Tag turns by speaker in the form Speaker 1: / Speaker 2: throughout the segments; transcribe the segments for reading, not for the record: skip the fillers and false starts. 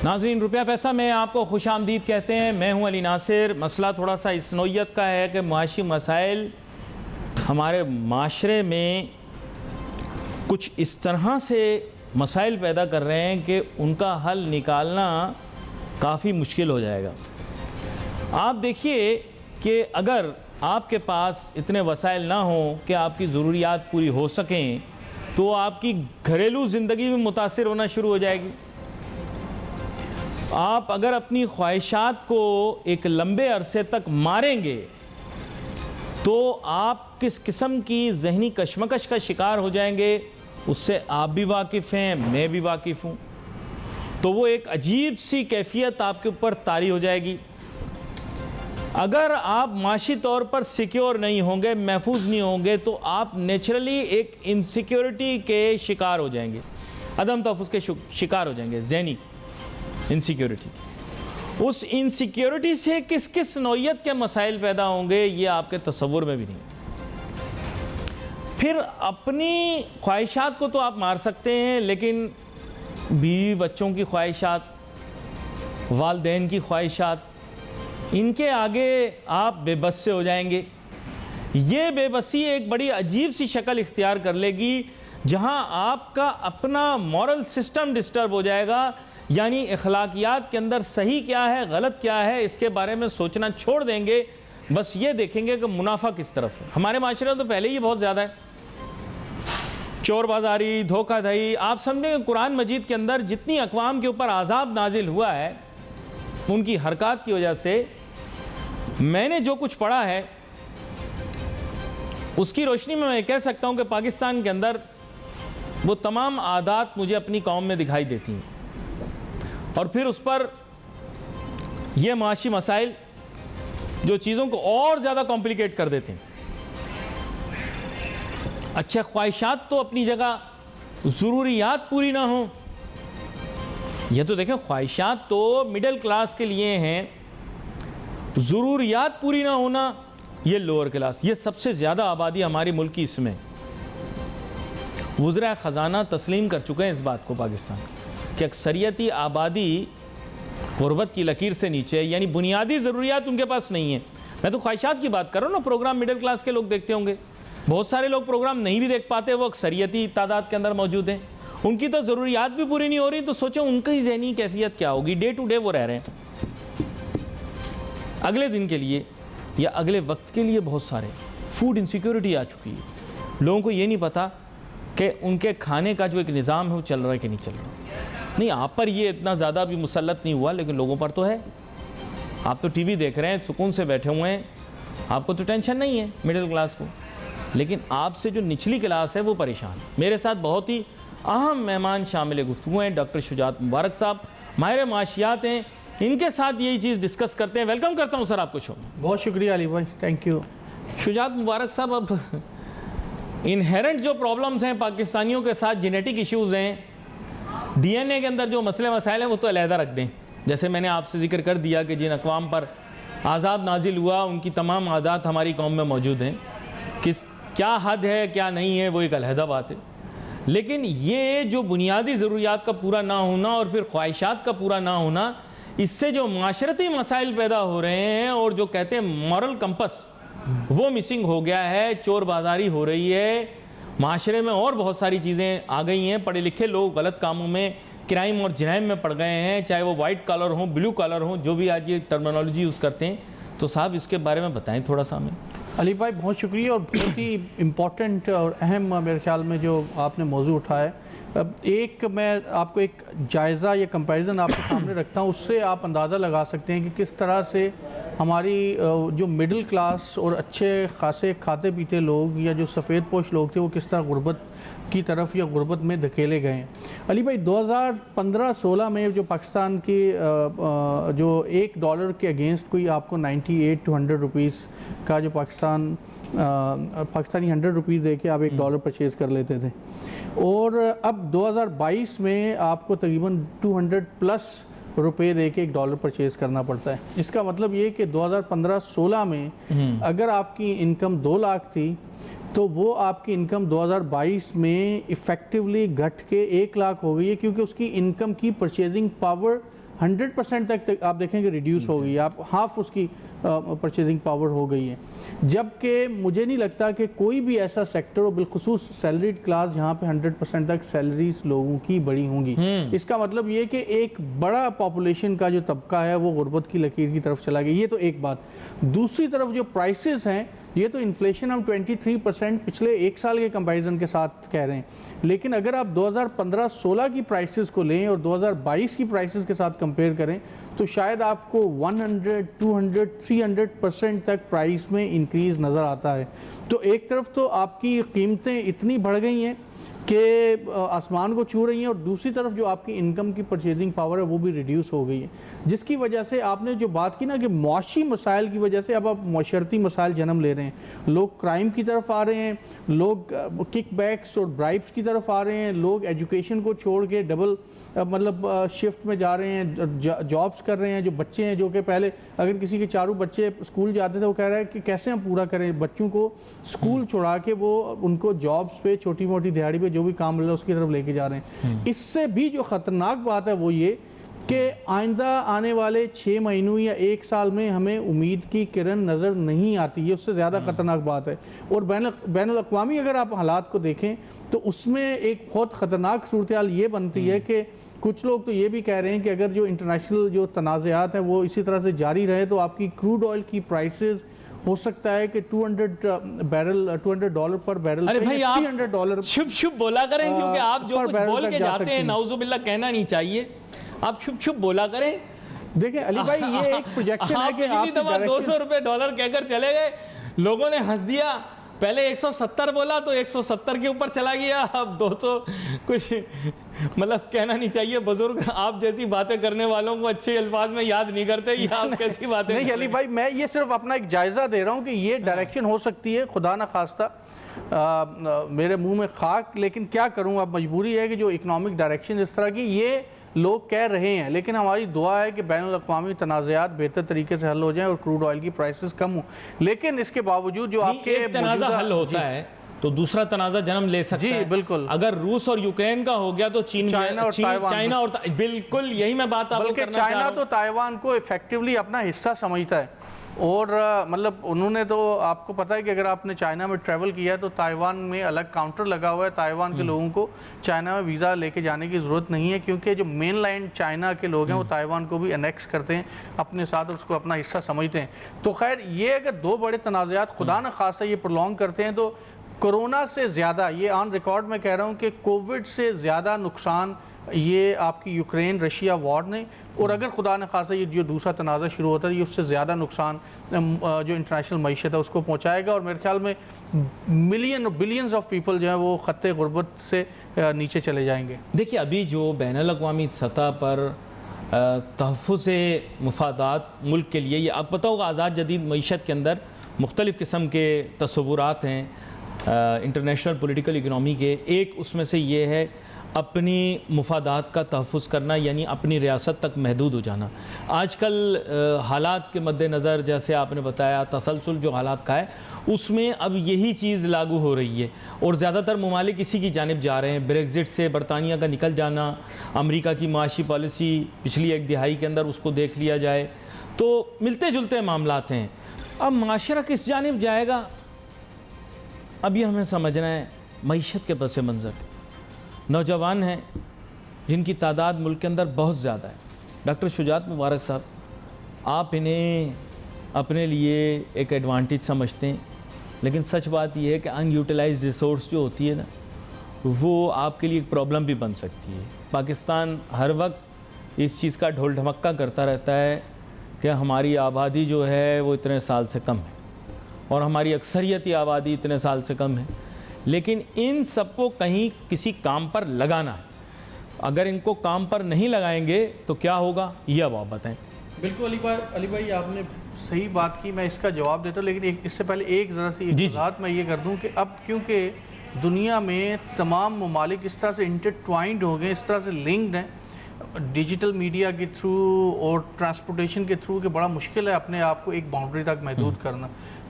Speaker 1: नाज़रीन, रुपया पैसा में आपको खुश आमदीद कहते हैं। मैं हूं अली नासिर। मसला थोड़ा सा इस नौइयत का है कि मुआशी मसाइल हमारे माशरे में कुछ इस तरह से मसाइल पैदा कर रहे हैं कि उनका हल निकालना काफ़ी मुश्किल हो जाएगा। आप देखिए कि अगर आपके पास इतने वसाइल ना हों कि आपकी ज़रूरियात पूरी हो सकें तो आपकी घरेलू ज़िंदगी भी मुतासिर होना शुरू हो जाएगी। आप अगर अपनी ख्वाहिशात को एक लंबे अरसे तक मारेंगे तो आप किस किस्म की जहनी कशमकश का शिकार हो जाएंगे, उससे आप भी वाकिफ़ हैं, मैं भी वाकिफ़ हूँ। तो वो एक अजीब सी कैफियत आपके ऊपर तारी हो जाएगी। अगर आप माशी तौर पर सिक्योर नहीं होंगे, महफूज नहीं होंगे, तो आप नेचुरली एक इनसिक्योरिटी के शिकार हो जाएंगे, अदम तहफ़्फ़ुज़ के शिकार हो जाएंगे, ज़हनी इनसिक्योरिटी। उस इनसिक्योरिटी से किस किस नौइयत के मसाइल पैदा होंगे ये आपके तसव्वुर में भी नहीं। फिर अपनी ख्वाहिशात को तो आप मार सकते हैं, लेकिन बीवी बच्चों की ख्वाहिशात, वालिदैन की ख्वाहिशात, इनके आगे आप बेबस से हो जाएंगे। ये बेबसी एक बड़ी अजीब सी शक्ल इख्तियार कर लेगी जहां आपका अपना मॉरल सिस्टम डिस्टर्ब हो जाएगा। यानी अखलाकियात के अंदर सही क्या है, गलत क्या है, इसके बारे में सोचना छोड़ देंगे। बस ये देखेंगे कि मुनाफा किस तरफ है। हमारे माशरे में तो पहले ही बहुत ज़्यादा है चोरबाजारी, धोखाधड़ी। आप समझें कुरान मजीद के अंदर जितनी अक़वाम के ऊपर आज़ाब नाजिल हुआ है उनकी हरकत की वजह से, मैंने जो कुछ पढ़ा है उसकी रोशनी में मैं कह सकता हूँ कि पाकिस्तान के अंदर वो तमाम आदात मुझे अपनी कौम में दिखाई देती हैं, और फिर उस पर ये माशी मसाइल जो चीज़ों को और ज़्यादा कॉम्प्लिकेट कर देते हैं। अच्छा, ख्वाहिशात तो अपनी जगह, ज़रूरियात पूरी ना हो, ये तो देखें, ख्वाहिशात तो मिडिल क्लास के लिए हैं, ज़रूरियात पूरी ना होना ये लोअर क्लास। ये सबसे ज़्यादा आबादी हमारी मुल्क की इसमें। वज़रा ख़जाना तस्लीम कर चुके हैं इस बात को पाकिस्तान कि अक्सरियती आबादी गुर्बत की लकीर से नीचे है, यानी बुनियादी ज़रूरियात उनके पास नहीं है। मैं तो ख्वाहिशात की बात कर रहा हूँ ना। प्रोग्राम मिडिल क्लास के लोग देखते होंगे, बहुत सारे लोग प्रोग्राम नहीं भी देख पाते, वो अक्सरियती तादाद के अंदर मौजूद हैं। उनकी तो ज़रूरियात भी पूरी नहीं हो रही, तो सोचो उनकी ज़हनी कैफियत क्या होगी। डे टू डे वो रह रहे हैं अगले दिन के लिए या अगले वक्त के लिए। बहुत सारे फूड इनसिक्योरिटी आ चुकी है। लोगों को ये नहीं पता कि उनके खाने का जो एक निज़ाम है वो चल रहा है कि नहीं चल रहा। नहीं, आप पर ये इतना ज़्यादा भी मुसल्लत नहीं हुआ, लेकिन लोगों पर तो है। आप तो टीवी देख रहे हैं, सुकून से बैठे हुए हैं, आपको तो टेंशन नहीं है मिडिल क्लास को, लेकिन आपसे जो निचली क्लास है वो परेशान। मेरे साथ बहुत ही अहम मेहमान शामिल गुफ्तगू हैं, डॉक्टर शुजात मुबारक साहब, माहिर माशियात हैं। इनके साथ यही चीज़ डिस्कस करते हैं। वेलकम करता हूँ सर आपको शो।
Speaker 2: बहुत शुक्रिया अली भाई, थैंक यू।
Speaker 1: शुजात मुबारक साहब, अब इनहेरेंट जो प्रॉब्लम्स हैं पाकिस्तानियों के साथ, जेनेटिक इश्यूज़ हैं, DNA के अंदर जो मसले मसाइल हैं वो तो अलहदा रख दें। जैसे मैंने आपसे जिक्र कर दिया कि जिन अक़वाम पर आज़ाद नाजिल हुआ उनकी तमाम आदात हमारी कौम में मौजूद हैं। क्या हद है क्या नहीं है वो एक अलहदा बात है, लेकिन ये जो बुनियादी ज़रूरियात का पूरा ना होना और फिर ख्वाहिशात का पूरा ना होना, इससे जो माशरती मसाइल पैदा हो रहे हैं और जो कहते हैं मॉरल कंपस वो मिसिंग हो गया है, चोर बाजारी हो रही है माशरे में, और बहुत सारी चीज़ें आ गई हैं। पढ़े लिखे लोग गलत कामों में, क्राइम और जराइम में पड़ गए हैं, चाहे वो वाइट कॉलर हों, ब्लू कॉलर हों, जो भी आज ये टर्मिनोलॉजी यूज़ करते हैं। तो साहब इसके बारे में बताएं थोड़ा सा हमें।
Speaker 2: अली भाई बहुत शुक्रिया, और बहुत ही इम्पॉर्टेंट और अहम मेरे ख्याल में जो आपने मौजू उठाया है। एक मैं आपको एक जायज़ा या कंपैरिजन आपके सामने रखता हूँ, उससे आप अंदाज़ा लगा सकते हैं कि किस तरह से हमारी जो मिडिल क्लास और अच्छे खासे खाते पीते लोग या जो सफ़ेद पोश लोग थे वो किस तरह गुर्बत की तरफ या गुर्बत में धकेले गए हैं। अली भाई 2015-16 में जो पाकिस्तान की जो $1 के अगेंस्ट कोई आपको 98 to 100 रुपीज़ का जो पाकिस्तानी 100 रुपीज़ दे के आप $1 परचेज़ कर लेते थे, और अब 2022 में आपको तकरीबन 200+ रुपए दे के $1 परचेज़ करना पड़ता है। इसका मतलब ये कि 2015-16 में अगर आपकी इनकम 2 लाख थी तो वो आपकी इनकम 2022 में इफ़ेक्टिवली घट के 1 लाख हो गई है, क्योंकि उसकी इनकम की परचेजिंग पावर 100% तक आप देखेंगे रिड्यूस हो गई है, आप हाफ उसकी परचेजिंग पावर हो गई है। जबकि मुझे नहीं लगता कि कोई भी ऐसा सेक्टर हो, बिलखुसूस सैलरीड क्लास, जहाँ पे 100% तक सैलरीज लोगों की बड़ी होंगी। इसका मतलब ये कि एक बड़ा पॉपुलेशन का जो तबका है वो गुर्बत की लकीर की तरफ चला गया। ये तो एक बात। दूसरी तरफ जो प्राइसेस हैं, ये तो इन्फ्लेशन हम 23% पिछले एक साल के कंपैरिजन के साथ कह रहे हैं, लेकिन अगर आप 2015-16 की प्राइसेस को लें और 2022 की प्राइसेस के साथ कंपेयर करें तो शायद आपको 100, 200, 300% तक प्राइस में इंक्रीज़ नज़र आता है। तो एक तरफ तो आपकी कीमतें इतनी बढ़ गई हैं कि आसमान को छू रही हैं, और दूसरी तरफ जो आपकी इनकम की परचेजिंग पावर है वो भी रिड्यूस हो गई है, जिसकी वजह से आपने जो बात की ना कि मुआशी मसाइल की वजह से अब आप मुआशरती मसाइल जन्म ले रहे हैं। लोग क्राइम की तरफ आ रहे हैं, लोग किकबैक्स और ब्राइब्स की तरफ आ रहे हैं, लोग एजुकेशन को छोड़ के डबल मतलब शिफ्ट में जा रहे हैं, जॉब्स कर रहे हैं। जो बच्चे हैं, जो कि पहले अगर किसी के चारों बच्चे स्कूल जाते थे, वो कह रहा है कि कैसे हम पूरा करें, बच्चों को स्कूल छुड़ा के वो उनको जॉब्स पे, छोटी मोटी दिहाड़ी पे जो भी काम मिल रहा है उसकी तरफ लेके जा रहे हैं। इससे भी जो ख़तरनाक बात है वो ये कि आइंदा आने वाले 6 महीनों या 1 साल में हमें उम्मीद की किरण नज़र नहीं आती है, उससे ज़्यादा ख़तरनाक बात है। और बैनुल अक़वामी अगर आप हालात को देखें तो उसमें एक बहुत ख़तरनाक सूरत हाल ये बनती है कि कुछ लोग तो ये भी कह रहे हैं कि अगर जो इंटरनेशनल जो तनाज़ात हैं वो इसी तरह से जारी रहे तो आपकी क्रूड ऑयल की प्राइसेस हो सकता है कि $200 पर बैरल।
Speaker 1: अरे भाई आप
Speaker 2: $300
Speaker 1: शुभ शुभ बोला करें, क्योंकि आप जो कुछ बोल के जाते हैं नाउजुबिल्लाह कहना नहीं चाहिए, आप शुभ शुभ बोला करें।
Speaker 2: देखिए अली भाई, ये एक प्रोजेक्शन है कि आप
Speaker 1: $200 कहकर चले गए, लोगों ने हंस दिया। पहले 170 बोला तो 170 के ऊपर चला गया, अब 200 कुछ मतलब कहना नहीं चाहिए। बुजुर्ग आप जैसी बातें करने वालों को अच्छे अल्फाज में याद नहीं करते कि आप कैसी बातें
Speaker 2: नहीं अली भाई, मैं ये सिर्फ अपना एक जायज़ा दे रहा हूँ कि ये डायरेक्शन हो सकती है। खुदा न खास्ता मेरे मुंह में खाक, लेकिन क्या करूँ, अब मजबूरी है कि जो इकनॉमिक डायरेक्शन इस तरह की ये लोग कह रहे हैं, लेकिन हमारी दुआ है कि बैनुल अक़वामी तनाज़ात बेहतर तरीके से हल हो जाएं और क्रूड ऑयल की प्राइसेस कम हो। लेकिन इसके बावजूद जो आपके
Speaker 1: तनाज़ा हल होता है तो दूसरा तनाज़ा जन्म ले सकता है।
Speaker 2: बिल्कुल,
Speaker 1: अगर रूस और यूक्रेन का हो गया तो
Speaker 2: चाइना और
Speaker 1: बिल्कुल यही मैं बात आपको करना चाह रहा हूं।
Speaker 2: चाइना तो ताइवान को इफेक्टिवली अपना हिस्सा समझता है, और मतलब उन्होंने तो, आपको पता है कि अगर आपने चाइना में ट्रैवल किया है तो ताइवान में अलग काउंटर लगा हुआ है। ताइवान के लोगों को चाइना में वीज़ा लेके जाने की ज़रूरत नहीं है, क्योंकि जो मेन लाइन चाइना के लोग हैं वो ताइवान को भी अनेक्स करते हैं अपने साथ और उसको अपना हिस्सा समझते हैं। तो खैर, ये अगर दो बड़े तनाज़ात खुदा न खासा ये प्रोलॉन्ग करते हैं तो कोरोना से ज़्यादा, ये ऑन रिकॉर्ड मैं कह रहा हूँ कि कोविड से ज़्यादा नुकसान ये आपकी यूक्रेन रशिया वॉर ने, और अगर खुदा न खासा ये जो दूसरा तनाज़ा शुरू होता है ये उससे ज़्यादा नुकसान जो इंटरनेशनल मईशत है उसको पहुँचाएगा, और मेरे ख्याल में मिलियन बिलियंस ऑफ पीपल जो है वो ख़त्ते गुर्बत से नीचे चले जाएंगे।
Speaker 1: देखिए, अभी जो बैनुल-अक़वामी सतह पर तहफ़्फ़ुज़ मुफ़ादात मुल्क के लिए, ये आप पता होगा आज़ाद जदीद मईशत के अंदर मुख्तलिफ़ किस्म के तस्वुरात हैं इंटरनेशनल पॉलिटिकल इकनॉमी के। एक उसमें से ये है अपनी मुफादात का तहफ़्फ़ुज़ करना, यानी अपनी रियासत तक महदूद हो जाना। आजकल हालात के मद्देनज़र, जैसे आपने बताया तसलसल जो हालात का है, उसमें अब यही चीज़ लागू हो रही है और ज़्यादातर ममालिक इसी की जानिब जा रहे हैं। ब्रेग्ज़िट से बरतानिया का निकल जाना, अमेरिका की माशी पॉलिसी पिछली एक दिहाई के अंदर उसको देख लिया जाए तो मिलते जुलते मामलात हैं। अब माशरा किस जानिब जाएगा, अब ये हमें समझना है। मईशत के पस मंज़र नौजवान हैं जिनकी तादाद मुल्क के अंदर बहुत ज़्यादा है। डॉक्टर शुजात मुबारक साहब, आप इन्हें अपने लिए एक एडवांटेज समझते हैं, लेकिन सच बात यह है कि अनयूटिलाइज्ड रिसोर्स जो होती है ना, वो आपके लिए एक प्रॉब्लम भी बन सकती है। पाकिस्तान हर वक्त इस चीज़ का ढोल ढमक्का करता रहता है कि हमारी आबादी जो है वो इतने साल से कम है और हमारी अक्सरियती आबादी इतने साल से कम है, लेकिन इन सबको कहीं किसी काम पर लगाना है। अगर इनको काम पर नहीं लगाएंगे तो क्या होगा, ये अब आप बताएं।
Speaker 2: बिल्कुल अली भाई आपने सही बात की, मैं इसका जवाब देता हूँ, लेकिन इससे पहले एक ज़रा सी बात मैं ये कर दूँ कि अब क्योंकि दुनिया में तमाम ममालिक इस तरह से इंटरट्वाइंड हो गए, इस तरह से लिंक्ड हैं डिजिटल मीडिया के थ्रू और ट्रांसपोर्टेशन के थ्रू, कि बड़ा मुश्किल है अपने आप को एक बाउंड्री तक महदूद करना।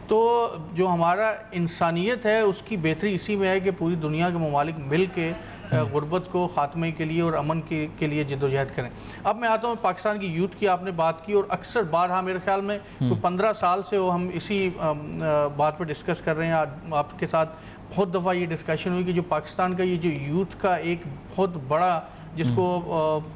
Speaker 2: तो जो हमारा इंसानियत है उसकी बेहतरी इसी में है कि पूरी दुनिया के ममालिक मिल के गुर्बत को ख़ात्मे के लिए और अमन के लिए जद्दोजहद करें। अब मैं आता हूँ पाकिस्तान की यूथ की आपने बात की, और अक्सर बार हाँ मेरे ख्याल में कोई 15 साल से वो हम इसी बात पर डिस्कस कर रहे हैं। आज आपके साथ बहुत दफ़ा ये डिस्कशन हुई कि जो पाकिस्तान का ये जो यूथ का एक बहुत बड़ा, जिसको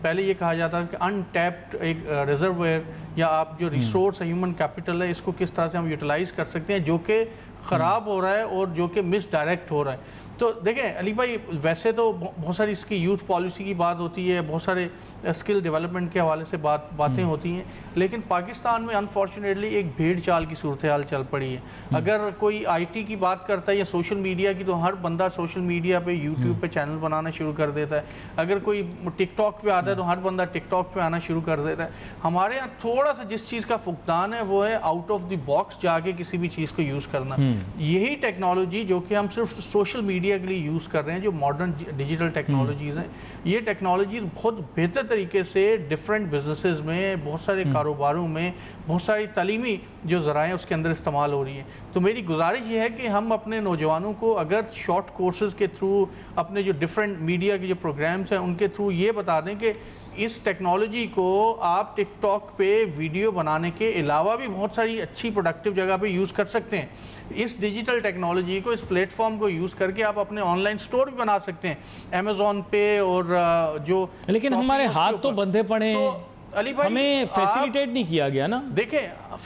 Speaker 2: पहले ये कहा जाता है कि अनटैप्ड एक रिजर्वेयर या आप जो रिसोर्स है, ह्यूमन कैपिटल है, इसको किस तरह से हम यूटिलाइज़ कर सकते हैं, जो कि ख़राब हो रहा है और जो कि मिसडायरेक्ट हो रहा है। तो देखें अली भाई, वैसे तो बहुत सारी इसकी यूथ पॉलिसी की बात होती है, बहुत सारे स्किल डेवलपमेंट के हवाले से बातें होती हैं, लेकिन पाकिस्तान में अनफॉर्चुनेटली एक भेड़ चाल की सूरत हाल चल पड़ी है। अगर कोई आईटी की बात करता है या सोशल मीडिया की, तो हर बंदा सोशल मीडिया पे यूट्यूब पे चैनल बनाना शुरू कर देता है। अगर कोई टिकटॉक पे आता है तो हर बंदा टिकटॉक पे आना शुरू कर देता है। हमारे यहाँ थोड़ा सा जिस चीज़ का फुकदान है वो है आउट ऑफ द बॉक्स जाके किसी भी चीज़ को यूज़ करना। यही टेक्नोलॉजी जो कि हम सिर्फ सोशल मीडिया के लिए यूज़ कर रहे हैं, जो मॉडर्न डिजिटल टेक्नोलॉजीज़ हैं, ये टेक्नोलॉजीज़ बहुत बेहतर तरीके से डिफरेंट बिजनेसेस में, बहुत सारे कारोबारों में, बहुत सारी तालीमी जो ज़राए उसके अंदर इस्तेमाल हो रही है। तो मेरी गुजारिश ये है कि हम अपने नौजवानों को अगर शॉर्ट कोर्सेज़ के थ्रू, अपने जो डिफरेंट मीडिया के जो प्रोग्राम्स हैं उनके थ्रू ये बता दें कि इस टेक्नोलॉजी को आप टिकटॉक पे वीडियो बनाने के अलावा भी बहुत सारी अच्छी प्रोडक्टिव जगह पे यूज़ कर सकते हैं। इस डिजिटल टेक्नोलॉजी को, इस प्लेटफॉर्म को यूज़ करके आप अपने ऑनलाइन स्टोर भी बना सकते हैं अमेज़ॉन पे और जो,
Speaker 1: लेकिन हमारे हाथ तो बंधे पड़े हैं।
Speaker 2: तो अली भाई
Speaker 1: हमें फैसिलिटेट नहीं किया गया ना।
Speaker 2: देखें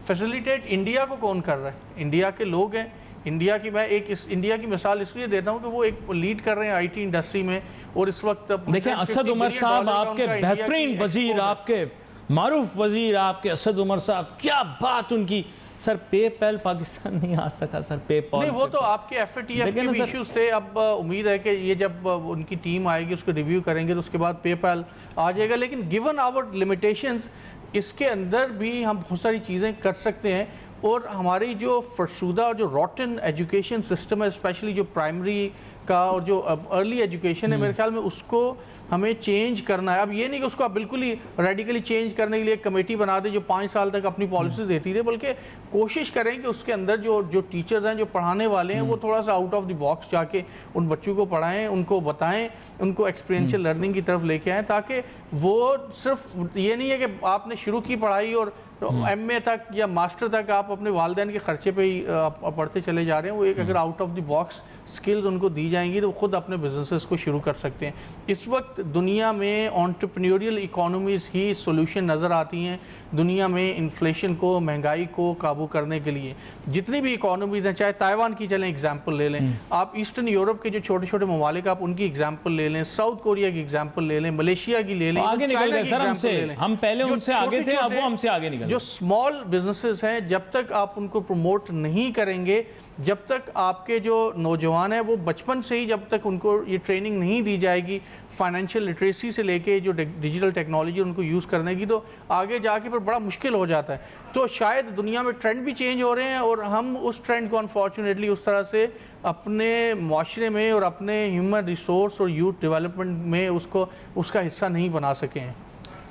Speaker 2: फैसिलिटेट इंडिया को कौन कर रहा है? इंडिया के लोग हैं। इंडिया की मैं इंडिया की मिसाल इसलिए देता हूँ कि वो एक लीड कर रहे हैं आईटी इंडस्ट्री में, और इस वक्त
Speaker 1: देखिए असद उमर साहब, आपके बेहतरीन वजीर, आपके मारूफ वजीर, आपके असद उमर साहब, क्या बात उनकी। सर पेपैल पाकिस्तान नहीं आ सका सर, पेपैल
Speaker 2: नहीं, वो तो आपके एफएटीएफ के भी इश्यूज थे। अब उम्मीद है कि ये जब उनकी टीम आएगी उसको रिव्यू करेंगे तो उसके बाद पेपैल आ जाएगा। लेकिन गिवन आवर लिमिटेशंस, इसके अंदर भी हम बहुत सारी चीज़ें कर सकते हैं। और हमारी जो फरशुदा और जो रॉटन एजुकेशन सिस्टम है, स्पेशली जो प्राइमरी का और जो अर्ली एजुकेशन है, मेरे ख्याल में उसको हमें चेंज करना है। अब ये नहीं कि उसको आप बिल्कुल ही रेडिकली चेंज करने के लिए एक कमेटी बना दें जो 5 साल तक अपनी पॉलिसी देती रहे, बल्कि कोशिश करें कि उसके अंदर जो टीचर्स हैं, जो पढ़ाने वाले हैं, वो थोड़ा सा आउट ऑफ द बॉक्स जाके उन बच्चों को पढ़ाएं, उनको बताएं, उनको एक्सपीरियंशियल लर्निंग की तरफ लेके आएँ, ताकि वो सिर्फ ये नहीं है कि आपने शुरू की पढ़ाई और एमए तक या मास्टर तक आप अपने वालिदैन के खर्चे पे ही पढ़ते चले जा रहे हैं। वो एक अगर out of the box skills उनको दी जाएंगी तो खुद अपने बिजनेसेस को शुरू कर सकते हैं। इस वक्त दुनिया में एंटरप्रेन्योरियल इकोनॉमीज़ ही सोल्यूशन नज़र आती हैं दुनिया में इन्फ्लेशन को, महंगाई को काबू करने के लिए। जितनी भी इकोनॉमीज़ हैं, चाहे ताइवान की चलें एग्जाम्पल ले लें, आप ईस्टर्न यूरोप के जो छोटे छोटे ममालिक आप उनकी एग्जाम्पल ले लें, साउथ कोरिया की एग्जाम्पल ले लें, मलेशिया की ले लें,
Speaker 1: आगे निकल गए सर हमसे, हम पहले उनसे आगे थे, अब वो हमसे आगे निकल।
Speaker 2: जो स्मॉल बिजनेसेस हैं, जब तक आप उनको प्रमोट नहीं करेंगे, जब तक आपके जो नौजवान हैं वो बचपन से ही, जब तक उनको ये ट्रेनिंग नहीं दी जाएगी फाइनेंशियल लिटरेसी से लेके जो डिजिटल टेक्नोलॉजी उनको यूज़ करने की, तो आगे जाके फिर बड़ा मुश्किल हो जाता है। तो शायद दुनिया में ट्रेंड भी चेंज हो रहे हैं और हम उस ट्रेंड को अनफॉर्चुनेटली उस तरह से अपने माशरे में और अपने ह्यूमन रिसोर्स और यूथ डेवलपमेंट में उसका हिस्सा नहीं बना सके हैं।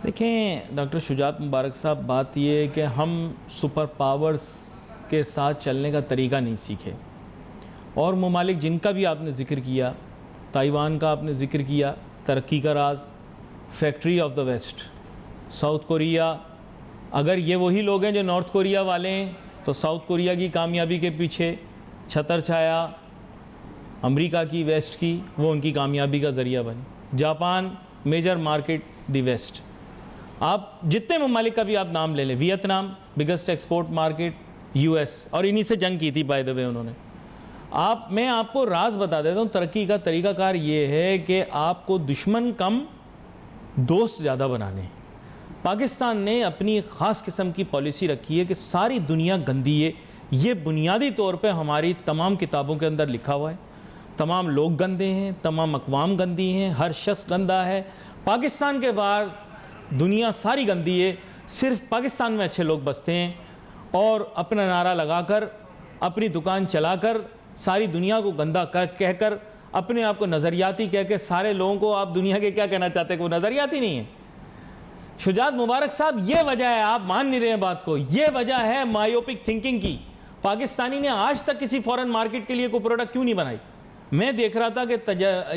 Speaker 1: देखें डॉक्टर शुजात मुबारक साहब, बात ये है कि हम सुपर पावर्स के साथ चलने का तरीका नहीं सीखे, और ममालिक जिनका भी आपने ज़िक्र किया, ताइवान का आपने ज़िक्र किया, तरक्की का राज, factory of the west, South Korea, अगर ये वही लोग हैं जो नॉर्थ कोरिया वाले हैं, तो साउथ कोरिया की कामयाबी के पीछे छतर छाया अमेरिका की, वेस्ट की, वो उनकी कामयाबी का ज़रिया बनी। Japan major market the west, आप जितने ममालिक का भी आप नाम ले लें, Vietnam biggest export market, US, और इन्हीं से जंग की थी बाय द वे उन्होंने। मैं आपको राज बता देता हूँ, तरक्की का तरीकाकार ये है कि आपको दुश्मन कम दोस्त ज़्यादा बनाने। पाकिस्तान ने अपनी ख़ास किस्म की पॉलिसी रखी है कि सारी दुनिया गंदी है, ये बुनियादी तौर पे हमारी तमाम किताबों के अंदर लिखा हुआ है। तमाम लोग गंदे हैं, तमाम अक़वाम गंदी हैं, हर शख्स गंदा है। पाकिस्तान के बाहर दुनिया सारी गंदी है, सिर्फ पाकिस्तान में अच्छे लोग बसते हैं, और अपना नारा लगाकर, अपनी दुकान चलाकर, सारी दुनिया को गंदा कहकर, अपने आप को नज़रियाती कह के, सारे लोगों को आप दुनिया के क्या कहना चाहते हैं कि वो नज़रियाती नहीं है। शुजात मुबारक साहब, ये वजह है, आप मान नहीं रहे हैं बात को, ये वजह है मायोपिक थिंकिंग की। पाकिस्तानी ने आज तक किसी फॉरेन मार्केट के लिए कोई प्रोडक्ट क्यों नहीं बनाई? मैं देख रहा था कि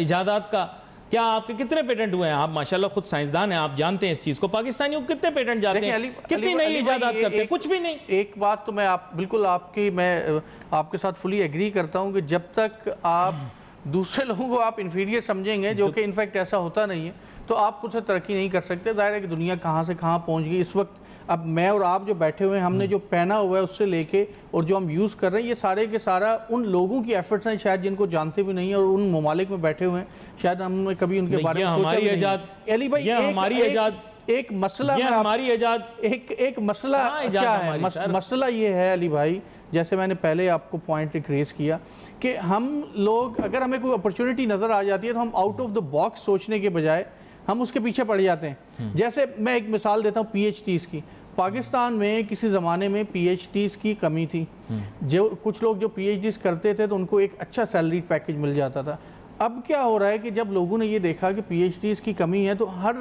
Speaker 1: इजादात का क्या आपके कितने पेटेंट हुए हैं? आप माशाल्लाह खुद साइंसदान हैं, आप जानते हैं इस चीज़ को। पाकिस्तानियों को कितने पेटेंट जाते हैं, कितनी नई इजादात करते हैं? कुछ भी नहीं।
Speaker 2: एक बात तो मैं बिल्कुल मैं आपके साथ फुली एग्री करता हूँ कि जब तक आप दूसरे लोगों को आप इन्फीरियर समझेंगे, जो कि इनफैक्ट ऐसा होता नहीं है, तो आप खुद से तरक्की नहीं कर सकते। जाहिर है कि दुनिया कहाँ से कहाँ पहुँच गई इस वक्त। अब मैं और आप जो बैठे हुए हैं, हमने जो पहना हुआ है उससे लेके और जो हम यूज़ कर रहे हैं, ये सारे के सारा उन लोगों की एफर्ट्स हैं शायद जिनको जानते भी नहीं है, और उन ममालिक में बैठे हुए हैं शायद हमने कभी उनके बारे में सोचा भी नहीं। अली भाई, एक मसला
Speaker 1: हमारी इजाद
Speaker 2: एक मसला क्या है? मसला ये है अली भाई, जैसे मैंने पहले आपको पॉइंट रेज किया कि हम लोग, अगर हमें कोई अपॉर्चुनिटी नज़र आ जाती है तो हम आउट ऑफ द बॉक्स सोचने के बजाय हम उसके पीछे पड़ जाते हैं। जैसे मैं एक मिसाल देता हूँ PhDs की। पाकिस्तान में किसी ज़माने में PhDs की कमी थी। जो कुछ लोग जो PhDs करते थे तो उनको एक अच्छा सैलरी पैकेज मिल जाता था। अब क्या हो रहा है कि जब लोगों ने ये देखा कि PhDs की कमी है, तो हर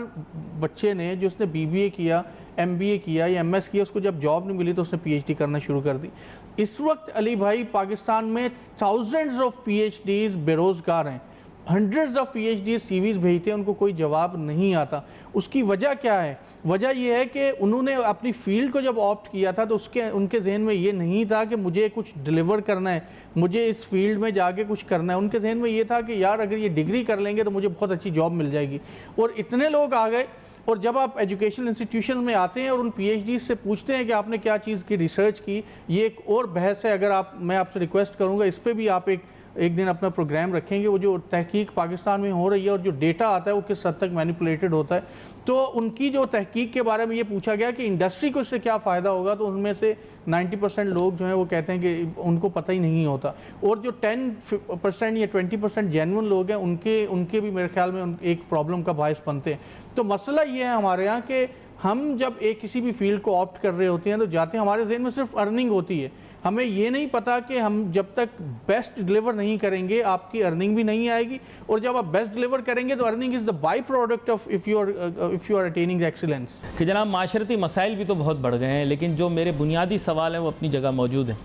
Speaker 2: बच्चे ने, जो उसने BBA किया, MBA किया या MS किया, उसको जब जॉब नहीं मिली तो उसने PhD करना शुरू कर दी। इस वक्त अली भाई पाकिस्तान में थाउजेंड्स ऑफ PhDs बेरोज़गार हैं। हंड्रेड्स ऑफ PhDs CVs भेजते हैं, उनको कोई जवाब नहीं आता। उसकी वजह क्या है? वजह यह है कि उन्होंने अपनी फील्ड को जब ऑप्ट किया था तो उनके जहन में ये नहीं था कि मुझे कुछ डिलीवर करना है, मुझे इस फील्ड में जाके कुछ करना है। उनके जहन में ये था कि यार अगर ये डिग्री कर लेंगे तो मुझे बहुत अच्छी जॉब मिल जाएगी। और इतने लोग आ गए। और जब आप एजुकेशनल इंस्टीट्यूशन में आते हैं और उन PhDs से पूछते हैं कि आपने क्या चीज़ की रिसर्च की, ये एक और बहस है। अगर मैं आपसे रिक्वेस्ट करूँगा इस पर भी आप एक दिन अपना प्रोग्राम रखेंगे। वो जो तहकीक पाकिस्तान में हो रही है और जो डेटा आता है वो किस हद तक मैनिपुलेटेड होता है, तो उनकी जो तहकीक के बारे में ये पूछा गया कि इंडस्ट्री को इससे क्या फ़ायदा होगा, तो उनमें से 90% लोग जो हैं वो कहते हैं कि उनको पता ही नहीं होता। और जो 10% या 20% जेन्युइन लोग हैं, उनके भी मेरे ख्याल में एक प्रॉब्लम का बायस बनते हैं। तो मसला ये है हमारे यहाँ कि हम जब किसी भी फील्ड को ऑप्ट कर रहे होते हैं तो जाते हैं, हमारे जहन में सिर्फ अर्निंग होती है। हमें ये नहीं पता कि हम जब तक बेस्ट डिलीवर नहीं करेंगे आपकी अर्निंग भी नहीं आएगी, और जब आप बेस्ट डिलीवर करेंगे तो earning is the by product of if you are attaining excellence.
Speaker 1: कि जनाब माशरती मसाइल भी तो बहुत बढ़ गए हैं, लेकिन जो मेरे बुनियादी सवाल हैं वो अपनी जगह मौजूद हैं।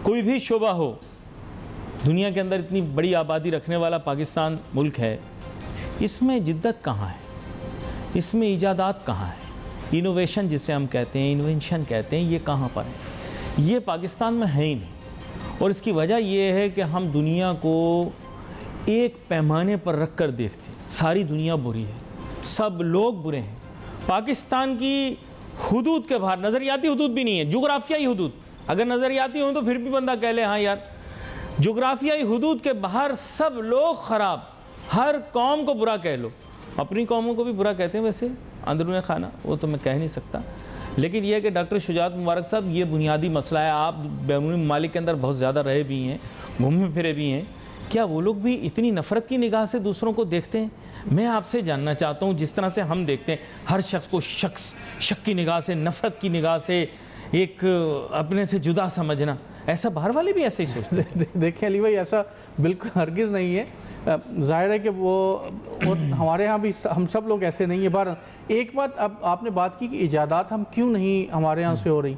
Speaker 1: कोई भी शोबा हो, दुनिया के अंदर इतनी बड़ी आबादी रखने वाला पाकिस्तान मुल्क है, इसमें जिद्दत कहाँ है, इसमें इजादात कहाँ है, इनोवेशन जिसे हम कहते हैं, इन्वेंशन कहते हैं, ये कहाँ पर है? ये पाकिस्तान में है ही नहीं। और इसकी वजह यह है कि हम दुनिया को एक पैमाने पर रख कर देखते हैं। सारी दुनिया बुरी है, सब लोग बुरे हैं। पाकिस्तान की हुदूद के बाहर, नज़रियाती हुदूद भी नहीं है, जुग्राफियाई हुदूद अगर नज़रियाती हो तो फिर भी बंदा कह ले हाँ यार, जुग्राफियाई हुदूद के बाहर सब लोग ख़राब। हर कौम को बुरा कह लो, अपनी कौमों को भी बुरा कहते हैं वैसे अंदरूनी खाना, वो तो मैं कह नहीं सकता। लेकिन यह है कि डॉक्टर शुजात मुबारक साहब, ये बुनियादी मसला है। आप बैरूनी ममालिक के अंदर बहुत ज़्यादा रहे भी हैं, घूमे फिरे भी हैं, क्या वो लोग भी इतनी नफ़रत की निगाह से दूसरों को देखते हैं? मैं आपसे जानना चाहता हूँ, जिस तरह से हम देखते हैं हर शख्स को शक की निगाह से, नफ़रत की निगाह से, एक अपने से जुदा समझना, ऐसा बाहर वाले भी ऐसे ही सोचते हैं?
Speaker 2: देखिए अली भाई, ऐसा बिल्कुल हरगिज़ नहीं है। ज़ाहिर है कि वो हमारे यहाँ भी हम सब लोग ऐसे नहीं है। बार एक बात, अब आपने बात की कि इजादात हम क्यों नहीं हमारे यहाँ से हो रही,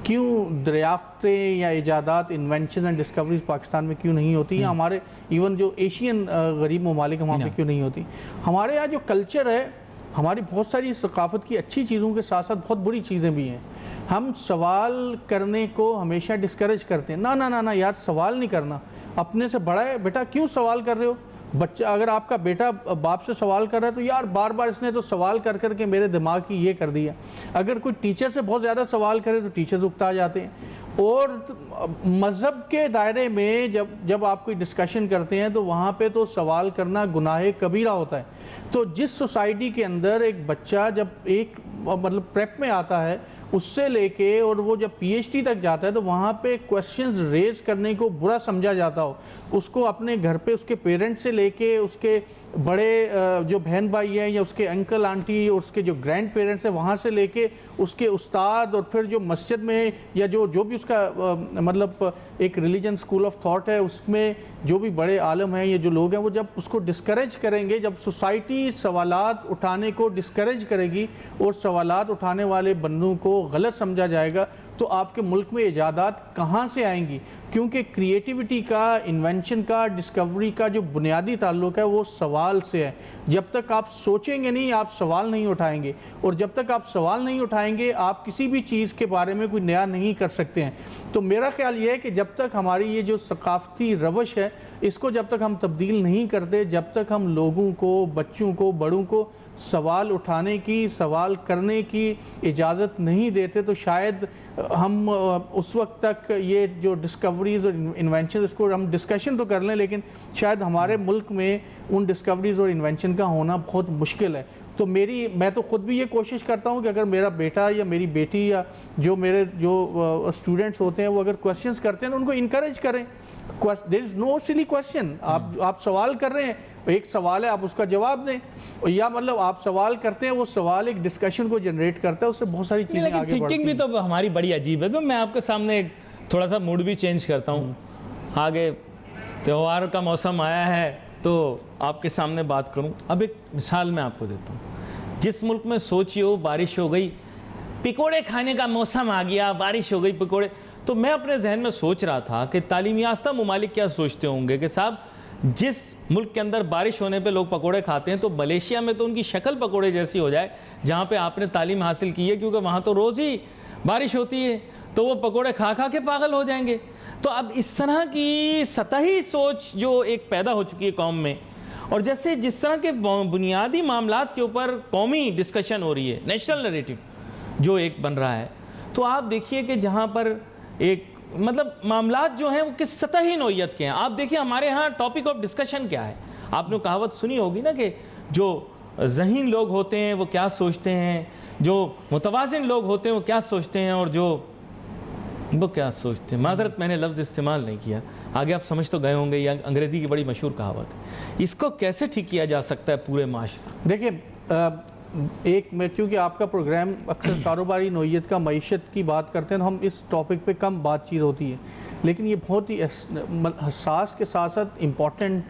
Speaker 2: क्यों दरियाफ्तें या इजादात, इन्वेंशन एंड डिस्कवरीज पाकिस्तान में क्यों नहीं होती, या हमारे इवन जो एशियन गरीब ममालिक वहाँ पे क्यों नहीं होती? हमारे यहाँ जो कल्चर है, हमारी बहुत सारी सकाफ़त की अच्छी चीज़ों के साथ साथ बहुत बुरी चीज़ें भी हैं। हम सवाल करने को हमेशा डिस्करेज करते हैं। ना ना ना ना यार, सवाल नहीं करना, अपने से बड़ा है बेटा, क्यों सवाल कर रहे हो? बच्चा, अगर आपका बेटा बाप से सवाल कर रहा है तो यार बार बार इसने तो सवाल कर कर के मेरे दिमाग की ये कर दिया। अगर कोई टीचर से बहुत ज़्यादा सवाल करे तो टीचर्स उकता जाते हैं। और मज़हब के दायरे में जब आप कोई डिस्कशन करते हैं तो वहाँ पे तो सवाल करना गुनाह कबीरा होता है। तो जिस सोसाइटी के अंदर एक बच्चा जब एक मतलब प्रेप में आता है, उससे लेके और वो जब PhD तक जाता है, तो वहाँ पे क्वेश्चंस रेज करने को बुरा समझा जाता हो, उसको अपने घर पे उसके पेरेंट्स से लेके उसके बड़े जो बहन भाई हैं या उसके अंकल आंटी और उसके जो ग्रैंड पेरेंट्स हैं, वहाँ से लेके उसके उस्ताद और फिर जो मस्जिद में या जो भी उसका मतलब एक रिलीजन स्कूल ऑफ थॉट है, उसमें जो भी बड़े आलम हैं या जो लोग हैं, वो जब उसको डिस्करेज करेंगे, जब सोसाइटी सवालात उठाने को डिस्करेज करेगी और सवालात उठाने वाले बंदों को गलत समझा जाएगा, तो आपके मुल्क में इजादात कहाँ से आएंगी? क्योंकि क्रिएटिविटी का, इन्वेंशन का, डिस्कवरी का जो बुनियादी ताल्लुक है वो सवाल से है। जब तक आप सोचेंगे नहीं, आप सवाल नहीं उठाएंगे, और जब तक आप सवाल नहीं उठाएंगे आप किसी भी चीज़ के बारे में कोई नया नहीं कर सकते हैं। तो मेरा ख्याल ये है कि जब तक हमारी ये जो सकाफ़ती रवश है इसको जब तक हम तब्दील नहीं करते, जब तक हम लोगों को, बच्चों को, बड़ों को सवाल उठाने की, सवाल करने की इजाज़त नहीं देते, तो शायद हम उस वक्त तक ये जो डिस्कवरीज़ और इन्वेंशन, इसको हम डिस्कशन तो कर लें लेकिन शायद हमारे मुल्क में उन डिस्कवरीज़ और इन्वेंशन का होना बहुत मुश्किल है। तो मैं तो ख़ुद भी ये कोशिश करता हूँ कि अगर मेरा बेटा या मेरी बेटी या जो मेरे जो स्टूडेंट्स होते हैं वो अगर क्वेश्चंस करते हैं तो उनको इनकरेज करें। There is no silly question. आप सवाल कर रहे हैं, एक सवाल है, आप उसका जवाब दें, या मतलब आप सवाल करते हैं, वो सवाल एक डिस्कशन को जनरेट करता है, उससे बहुत सारी चीज़ें आगे बढ़ती हैं।
Speaker 1: थिंकिंग भी तो हमारी बड़ी अजीब है। तो मैं आपके सामने एक थोड़ा सा मूड भी चेंज करता हूँ। आगे त्यौहार का मौसम आया है तो आपके सामने बात करूँ। अब एक मिसाल मैं आपको देता हूँ। जिस मुल्क में सोचियो बारिश हो गई, पकौड़े खाने का मौसम आ गया, बारिश हो गई, पकौड़े, तो मैं अपने जहन में सोच रहा था कि तालीम याफ्ता ममालिक क्या सोचते होंगे कि साहब जिस मुल्क के अंदर बारिश होने पे लोग पकोड़े खाते हैं, तो मलेशिया में तो उनकी शक्ल पकोड़े जैसी हो जाए जहाँ पे आपने तालीम हासिल की है, क्योंकि वहाँ तो रोज़ ही बारिश होती है, तो वो पकोड़े खा खा के पागल हो जाएंगे। तो अब इस तरह की सतही सोच जो एक पैदा हो चुकी है कौम में, और जैसे जिस तरह के बुनियादी मामलात के ऊपर कौमी डिस्कशन हो रही है, नेशनल नैरेटिव जो एक बन रहा है, तो आप देखिए कि जहाँ पर एक मतलब मामलात जो हैं वो किस सतही नौइयत के हैं। आप देखिए हमारे यहाँ टॉपिक ऑफ डिस्कशन क्या है। आपने कहावत सुनी होगी ना कि जो ज़हीन लोग होते हैं वो क्या सोचते हैं, जो मुतवाज़िन लोग होते हैं वो क्या सोचते हैं, और जो वो क्या सोचते हैं। माज़रत मैंने लफ्ज़ इस्तेमाल नहीं किया, आगे आप समझ तो गए होंगे। यह अंग्रेज़ी की बड़ी मशहूर कहावत है। इसको कैसे ठीक किया जा सकता है पूरे माशरे?
Speaker 2: देखिए क्योंकि आपका प्रोग्राम अक्सर कारोबारी नौइयत का, मईशत की बात करते हैं, तो हम इस टॉपिक पे कम बातचीत होती है, लेकिन ये बहुत ही हसास के साथ साथ इम्पॉर्टेंट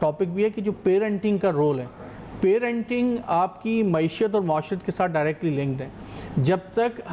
Speaker 2: टॉपिक भी है कि जो पेरेंटिंग का रोल है। पेरेंटिंग आपकी मईशत और माशरत के साथ डायरेक्टली लिंक्ड है। जब तक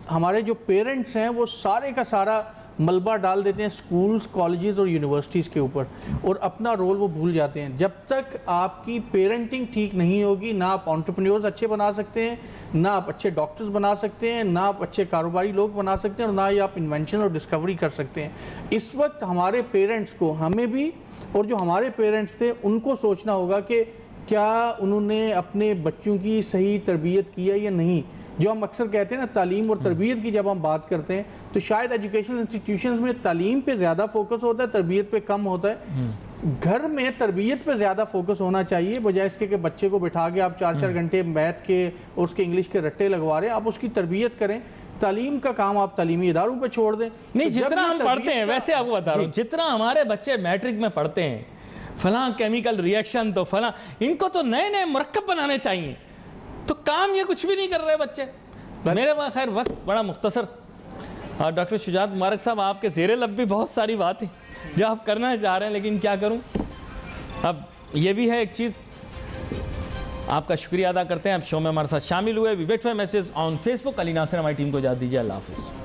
Speaker 2: हमारे जो पेरेंट्स हैं वो सारे का सारा मलबा डाल देते हैं स्कूल्स, कॉलेजेस और यूनिवर्सिटीज़ के ऊपर, और अपना रोल वो भूल जाते हैं। जब तक आपकी पेरेंटिंग ठीक नहीं होगी, ना आप एंटरप्रेन्योर्स अच्छे बना सकते हैं, ना आप अच्छे डॉक्टर्स बना सकते हैं, ना आप अच्छे कारोबारी लोग बना सकते हैं, और ना ही आप इन्वेंशन और डिस्कवरी कर सकते हैं। इस वक्त हमारे पेरेंट्स को, हमें भी और जो हमारे पेरेंट्स थे उनको सोचना होगा कि क्या उन्होंने अपने बच्चों की सही तरबियत की है या नहीं। जो हम अक्सर कहते हैं ना, तालीम और तरबियत की जब हम बात करते हैं तो शायद एजुकेशनल इंस्टीट्यूशंस में तालीम पे ज़्यादा फोकस होता है, तरबियत पे कम होता है। घर में तरबियत पे ज़्यादा फोकस होना चाहिए, बजाय इसके कि बच्चे को बिठा के आप 4-4 घंटे मैथ के और उसके इंग्लिश के रट्टे लगवा रहे हैं। आप उसकी तरबियत करें। तालीम का काम आप तालीमी इदारों पे छोड़ दें।
Speaker 1: नहीं, जितना हम पढ़ते हैं, वैसे आपको बता रहा हूँ, जितना हमारे बच्चे मैट्रिक में पढ़ते हैं, फलां केमिकल रिएक्शन, तो फलां, इनको तो नए नए मुरक्कब बनाने चाहिए, तो काम ये कुछ भी नहीं कर रहे बच्चे। मेरे पास खैर वक्त बड़ा मुख्तसर। और डॉक्टर शुजात मुबारक साहब, आपके ज़ेरे लब भी बहुत सारी बातें जो आप करना चाह रहे हैं, लेकिन क्या करूं। अब ये भी है एक चीज़, आपका शुक्रिया अदा करते हैं। अब शो में हमारे साथ शामिल हुए। We wait for message on Facebook. Ali Nasir हमारी टीम को इजाज़त दीजिए। अल्लाह हाफ़िज़।